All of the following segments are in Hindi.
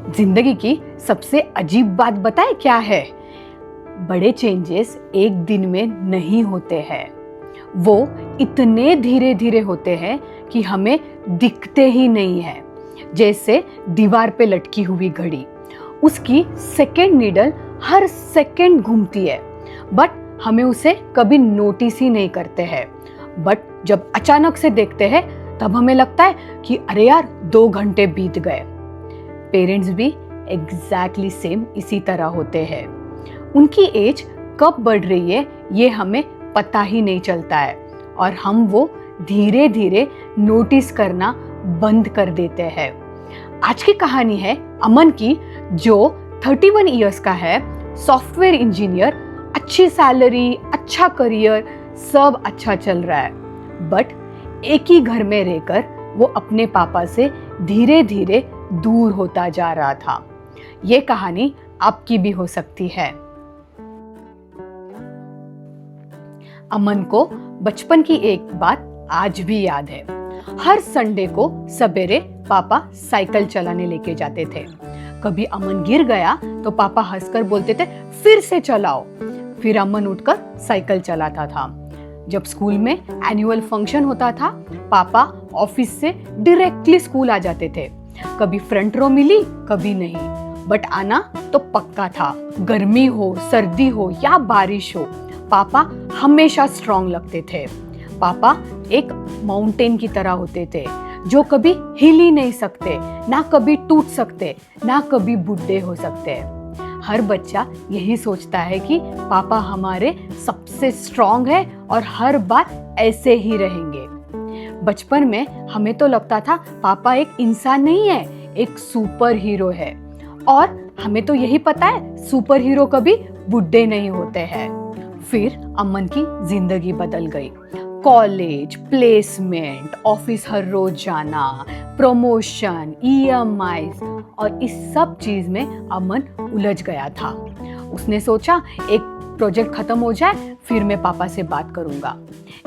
जिंदगी की सबसे अजीब बात बताए क्या है? बड़े चेंजेस एक दिन में नहीं होते हैं। वो इतने धीरे धीरे होते हैं कि हमें दिखते ही नहीं है। जैसे दीवार पे लटकी हुई घड़ी, उसकी सेकेंड नीडल हर सेकेंड घूमती है, बट हमें उसे कभी नोटिस ही नहीं करते हैं। बट जब अचानक से देखते हैं तब हमें लगता है कि अरे यार 2 घंटे बीत गए। पेरेंट्स भी एग्जैक्टली सेम इसी तरह होते हैं। उनकी एज कब बढ़ रही है ये हमें पता ही नहीं चलता है और हम वो धीरे धीरे नोटिस करना बंद कर देते हैं। आज की कहानी है अमन की, जो 31 इयर्स का है, सॉफ्टवेयर इंजीनियर, अच्छी सैलरी, अच्छा करियर, सब अच्छा चल रहा है। बट एक ही घर में रहकर वो अपने पापा से धीरे धीरे दूर होता जा रहा था। ये कहानी आपकी भी हो सकती है। अमन को बचपन की एक बात आज भी याद है। हर संडे को सवेरे पापा साइकिल चलाने लेके जाते थे। कभी अमन गिर गया तो पापा हंसकर बोलते थे फिर से चलाओ। फिर अमन उठकर साइकिल चलाता था। जब स्कूल में एनुअल फंक्शन होता था, पापा ऑफिस से डायरेक्टली स्कूल आ जाते थे। कभी फ्रंट रो मिली, कभी नहीं, बट आना तो पक्का था। गर्मी हो, सर्दी हो या बारिश हो, पापा हमेशा स्ट्रांग लगते थे। पापा एक माउंटेन की तरह होते थे, जो कभी हिल ही नहीं सकते, ना कभी टूट सकते, ना कभी बूढ़े हो सकते। हर बच्चा यही सोचता है कि पापा हमारे सबसे स्ट्रांग है और हर बार ऐसे ही रहेंगे। बचपन में हमें तो लगता था पापा एक इंसान नहीं है, एक सुपर हीरो है। और हमें तो यही पता है सुपर हीरो कभी बूढ़े नहीं होते हैं। फिर अमन की जिंदगी बदल गई। कॉलेज, प्लेसमेंट, ऑफिस हर रोज जाना, प्रमोशन, EMIs और इस सब चीज में अमन उलझ गया था। उसने सोचा एक प्रोजेक्ट खत्म हो जाए फिर मैं पापा से बात करूंगा।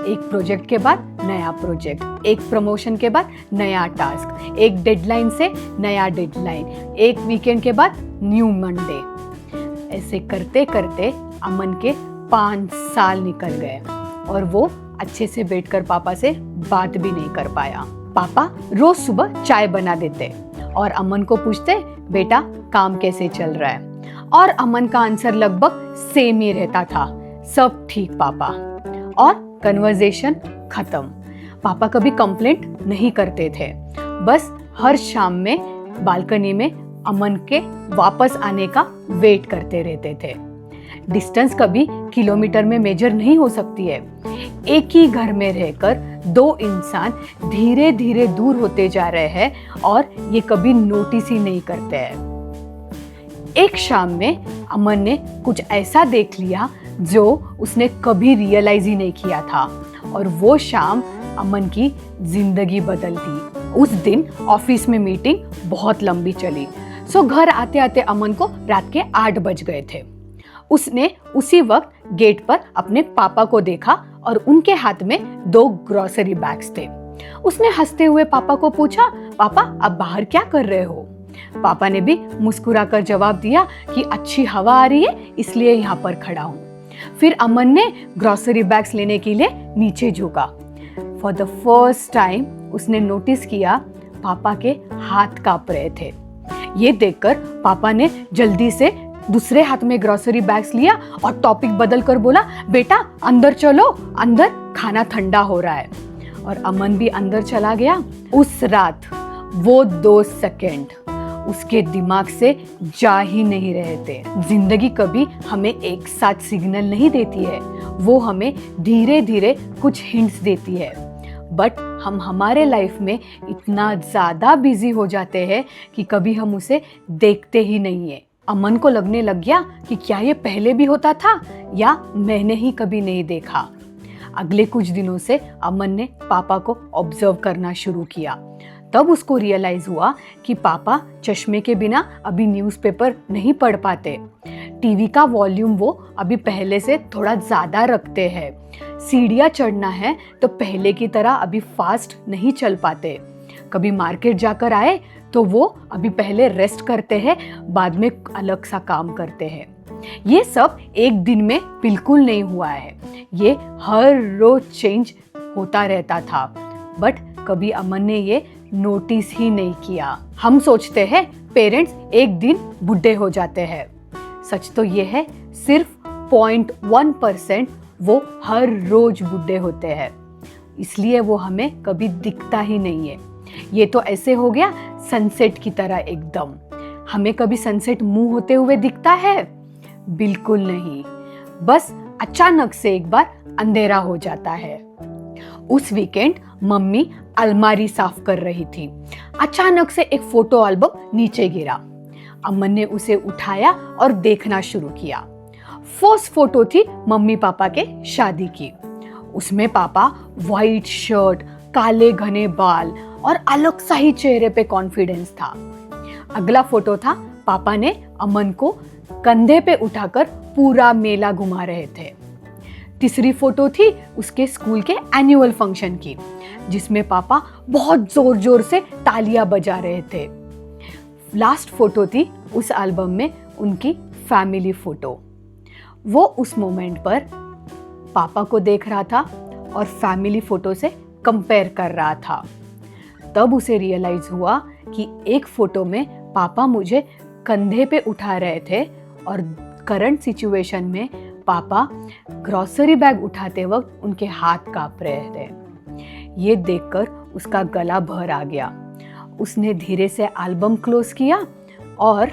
एक प्रोजेक्ट के बाद नया प्रोजेक्ट, एक प्रमोशन के बाद नया टास्क, एक डेडलाइन से नया डेडलाइन, एक वीकेंड के बाद न्यू मंडे। ऐसे करते करते अमन के 5 साल निकल गए और वो अच्छे से बैठकर पापा से बात भी नहीं कर पाया। पापा रोज सुबह चाय बना देते और अमन को पूछते बेटा काम कैसे चल रहा है, और अमन का आंसर लगभग सेम ही रहता था, सब ठीक पापा, और कन्वर्सेशन खत्म। पापा कभी कंप्लेंट नहीं करते थे, बस हर शाम में बालकनी में अमन के वापस आने का वेट करते रहते थे। डिस्टेंस कभी किलोमीटर में मेजर नहीं हो सकती है। एक ही घर में रहकर 2 इंसान धीरे धीरे दूर होते जा रहे हैं और ये कभी नोटिस ही नहीं करते हैं। एक शाम में अमन ने कुछ ऐसा देख लिया जो उसने कभी रियलाइज ही नहीं किया था, और वो शाम अमन की जिंदगी बदल दी। उस दिन ऑफिस में मीटिंग बहुत लंबी चली, सो घर आते आते अमन को रात के 8 बज गए थे। उसने उसी वक्त गेट पर अपने पापा को देखा और उनके हाथ में 2 ग्रोसरी बैग्स थे। उसने हंसते हुए पापा को पूछा, पापा आप बाहर क्या कर रहे हो? पापा ने भी मुस्कुराकर जवाब दिया कि अच्छी हवा आ रही है इसलिए यहाँ पर खड़ा हूँ। फिर अमन ने ग्रोसरी बैग्स लेने के लिए नीचे झुका। फॉर द फर्स्ट टाइम उसने नोटिस किया पापा के हाथ कांप रहे थे। ये देखकर पापा ने जल्दी से दूसरे हाथ में ग्रोसरी बैग्स लिया और टॉपिक बदल कर बोला, बेटा अंदर चलो, अंदर खाना ठंडा हो रहा है। और अमन भी अंदर चला गया। उस रात वो 2 सेकंड उसके दिमाग से जा ही नहीं रहे थे। जिंदगी कभी हमें एक साथ सिग्नल नहीं देती है, वो हमें धीरे धीरे कुछ हिंट्स देती है। बट हम हमारे लाइफ में इतना ज़्यादा बिजी हो जाते हैं कि कभी हम उसे देखते ही नहीं है। अमन को लगने लग गया कि क्या ये पहले भी होता था या मैंने ही कभी नहीं देखा। अगले कुछ दिनों से अमन ने पापा को ऑब्जर्व करना शुरू किया। तब उसको रियलाइज हुआ कि पापा चश्मे के बिना अभी न्यूज़पेपर नहीं पढ़ पाते। टीवी का वॉल्यूम वो अभी पहले से थोड़ा ज़्यादा रखते हैं। सीढ़ियाँ चढ़ना है तो पहले की तरह अभी फास्ट नहीं चल पाते। कभी मार्केट जाकर आए तो वो अभी पहले रेस्ट करते हैं, बाद में अलग सा काम करते हैं। ये सब एक दिन में बिल्कुल नहीं हुआ है, ये हर रोज चेंज होता रहता था, बट कभी अमन ने ये नोटिस ही नहीं किया। हम सोचते हैं पेरेंट्स एक दिन बुढ़े हो जाते हैं, सच तो ये है सिर्फ 0.1% वो हर रोज बुढ़े होते हैं, इसलिए वो हमें कभी दिखता ही नहीं है। ये तो ऐसे हो गया सनसेट की तरह एकदम। हमें कभी सनसेट मुंह होते हुए दिखता है? बिल्कुल नहीं, बस अचानक से एक बार अंधेरा हो जाता है। उस वीकेंड मम्मी अलमारी साफ कर रही थी, अचानक से एक फोटो एल्बम नीचे गिरा। अमन ने उसे उठाया और देखना शुरू किया। फर्स्ट फोटो थी मम्मी पापा के शादी की। उसमें पापा वाइट शर्ट, काले घने बाल और अलग सा ही चेहरे पे कॉन्फिडेंस था। अगला फोटो था पापा ने अमन को कंधे पे उठाकर पूरा मेला घुमा रहे थे। तीसरी फोटो थी उसके स्कूल के एनुअल फंक्शन की, जिसमें पापा बहुत जोर जोर से तालियां बजा रहे थे। लास्ट फोटो थी उस एल्बम में उनकी फैमिली फोटो। वो उस मोमेंट पर पापा को देख रहा था और फैमिली फोटो से कंपेयर कर रहा था। तब उसे रियलाइज हुआ कि एक फोटो में पापा मुझे कंधे पे उठा रहे थे और करंट सिचुएशन में पापा ग्रोसरी बैग उठाते वक्त उनके हाथ कांप रहे थे। ये देखकर उसका गला भर आ गया। उसने धीरे से एल्बम क्लोज किया और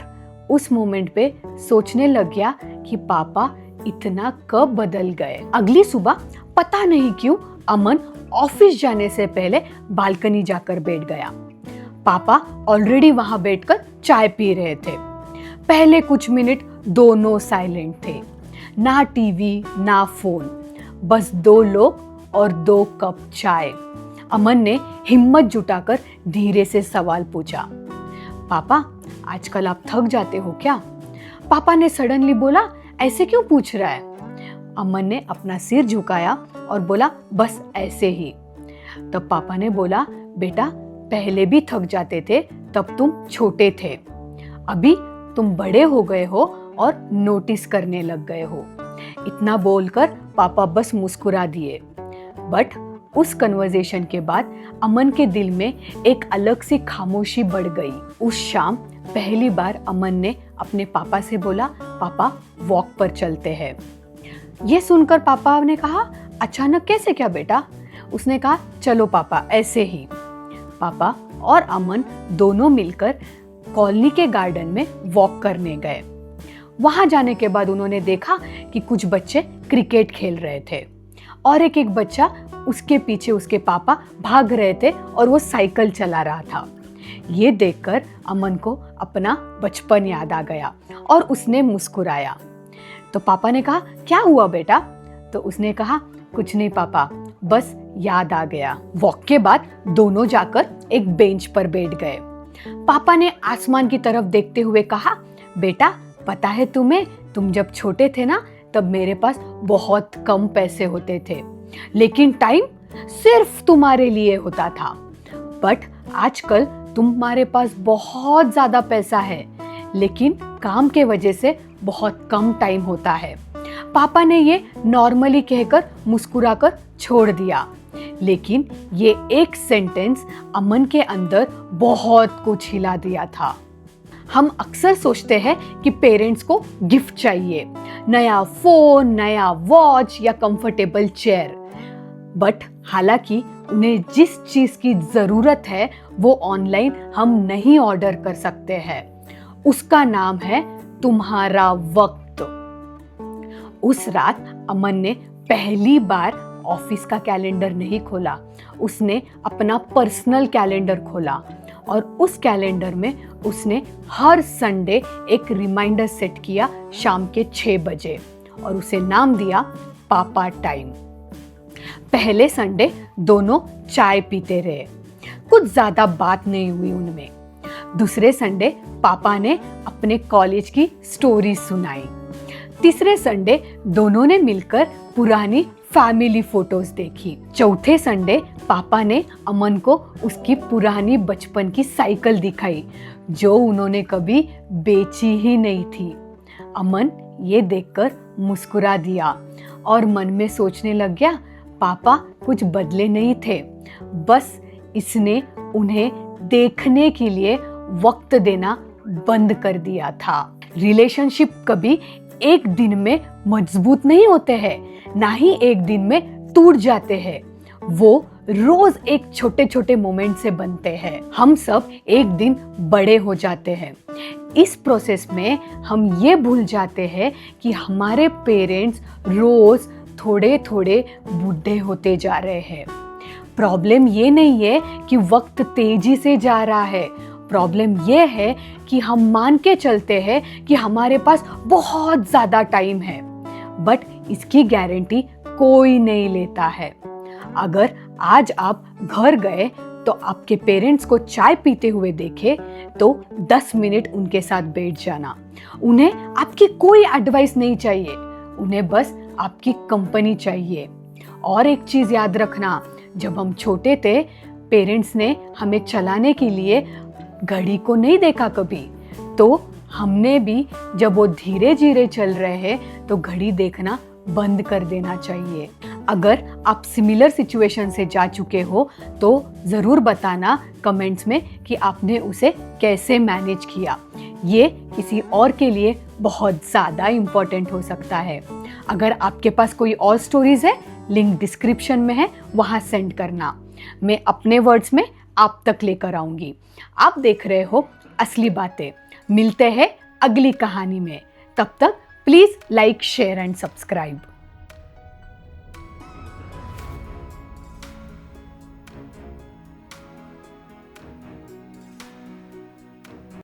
उस मोमेंट पे सोचने लग गया कि पापा इतना कब बदल गए। अगली सुबह पता नहीं क्यों अमन ऑफिस जाने से पहले बालकनी जाकर बैठ गया। पापा ऑलरेडी वहां बैठकर चाय पी रहे थे। पहले कुछ मिनट दोनों साइलेंट थे, ना टीवी ना फोन, बस दो लोग और 2 कप चाय। अमन ने हिम्मत जुटाकर धीरे से सवाल पूछा, पापा आजकल आप थक जाते हो क्या? पापा ने सडनली बोला, ऐसे क्यों पूछ रहा है? अमन ने अपना सिर झुकाया और बोला, बस ऐसे ही। तब पापा ने बोला, बेटा पहले भी थक जाते थे, तब तुम छोटे थे, अभी तुम बड़े हो गए हो और नोटिस करने लग गए हो। इतना बोलकर पापा बस मुस्कुरा दिए। बट उस कन्वर्सेशन के बाद अमन के दिल में एक अलग सी खामोशी बढ़ गई। उस शाम पहली बार अमन ने अपने पापा से बोला, पापा वॉक पर चलते हैं। ये सुनकर पापा ने कहा, अचानक कैसे क्या बेटा? उसने कहा, चलो पापा ऐसे ही। पापा और अमन दोनों मिलकर कॉलोनी के गार्डन में वॉक करने गए। वहां जाने के बाद उन्होंने देखा कि कुछ बच्चे क्रिकेट खेल रहे थे और एक बच्चा उसके पीछे उसके पापा भाग रहे थे और वो साइकिल चला रहा था। ये देखकर अमन को अपना बचपन याद आ गया और उसने मुस्कुराया। तो पापा ने कहा, क्या हुआ बेटा? तो उसने कहा, कुछ नहीं पापा, बस याद आ गया। वॉक के बाद दोनों जाकर एक बेंच पर बैठ गए। पापा ने आसमान की तरफ देखते हुए कहा, बेटा पता है तुम्हें, तुम जब छोटे थे ना तब मेरे पास बहुत कम पैसे होते थे, लेकिन टाइम सिर्फ तुम्हारे लिए होता था। बट आजकल तुम्हारे पास बहुत ज्यादा पैसा है, लेकिन काम के वजह से बहुत कम टाइम होता है। पापा ने ये नॉर्मली कहकर मुस्कुराकर छोड़ दिया, लेकिन ये एक सेंटेंस अमन के अंदर बहुत कुछ हिला दिया था। हम अक्सर सोचते हैं कि पेरेंट्स को गिफ्ट चाहिए, नया फोन, नया वॉच या कंफर्टेबल चेयर, बट हालांकि उन्हें जिस चीज की जरूरत है वो ऑनलाइन हम नहीं ऑर्डर कर सकते हैं। उसका नाम है तुम्हारा वक्त। उस रात अमन ने पहली बार ऑफिस का कैलेंडर नहीं खोला, उसने अपना पर्सनल कैलेंडर खोला और उस कैलेंडर में उसने हर संडे एक रिमाइंडर सेट किया शाम के 6 बजे और उसे नाम दिया पापा टाइम। पहले संडे दोनों चाय पीते रहे, कुछ ज्यादा बात नहीं हुई उनमें। दूसरे संडे पापा ने अपने कॉलेज की स्टोरी सुनाई। तीसरे संडे दोनों ने मिलकर पुरानी फैमिली फोटोज देखी। चौथे संडे पापा ने अमन को उसकी पुरानी बचपन की साइकिल दिखाई जो उन्होंने कभी बेची ही नहीं थी। अमन ये देखकर मुस्कुरा दिया और मन में सोचने लग गया पापा कुछ बदले नहीं थे, बस इसने उन्हें देखने के लिए वक्त देना बंद कर दिया था। रिलेशनशिप कभी एक दिन में मजबूत नहीं होते हैं, ना ही एक दिन में टूट जाते हैं। वो रोज एक छोटे छोटे मोमेंट से बनते हैं। हम सब एक दिन बड़े हो जाते हैं। इस प्रोसेस में हम ये भूल जाते हैं कि हमारे पेरेंट्स रोज थोड़े थोड़े बूढ़े होते जा रहे हैं। प्रॉब्लम ये नहीं है कि वक्त तेजी से जा रहा है, प्रॉब्लम ये है कि हम मान के चलते हैं कि हमारे पास बहुत ज़्यादा टाइम है, बट इसकी गारंटी कोई नहीं लेता है। अगर आज आप घर गए तो आपके पेरेंट्स को चाय पीते हुए देखे तो 10 मिनट उनके साथ बैठ जाना। उन्हें आपकी कोई एडवाइस नहीं चाहिए, उन्हें बस आपकी कंपनी चाहिए। और एक चीज़ याद रखना, जब हम छोटे थे पेरेंट्स ने हमें चलाने के लिए घड़ी को नहीं देखा कभी, तो हमने भी जब वो धीरे धीरे चल रहे हैं तो घड़ी देखना बंद कर देना चाहिए। अगर आप सिमिलर सिचुएशन से जा चुके हो तो ज़रूर बताना कमेंट्स में कि आपने उसे कैसे मैनेज किया। ये किसी और के लिए बहुत ज़्यादा इम्पोर्टेंट हो सकता है। अगर आपके पास कोई और स्टोरीज है, लिंक डिस्क्रिप्शन में है, वहाँ सेंड करना। मैं अपने वर्ड्स में आप तक लेकर आऊँगी। आप देख रहे हो असली बातें। मिलते हैं अगली कहानी में। तब तक please like, share and subscribe.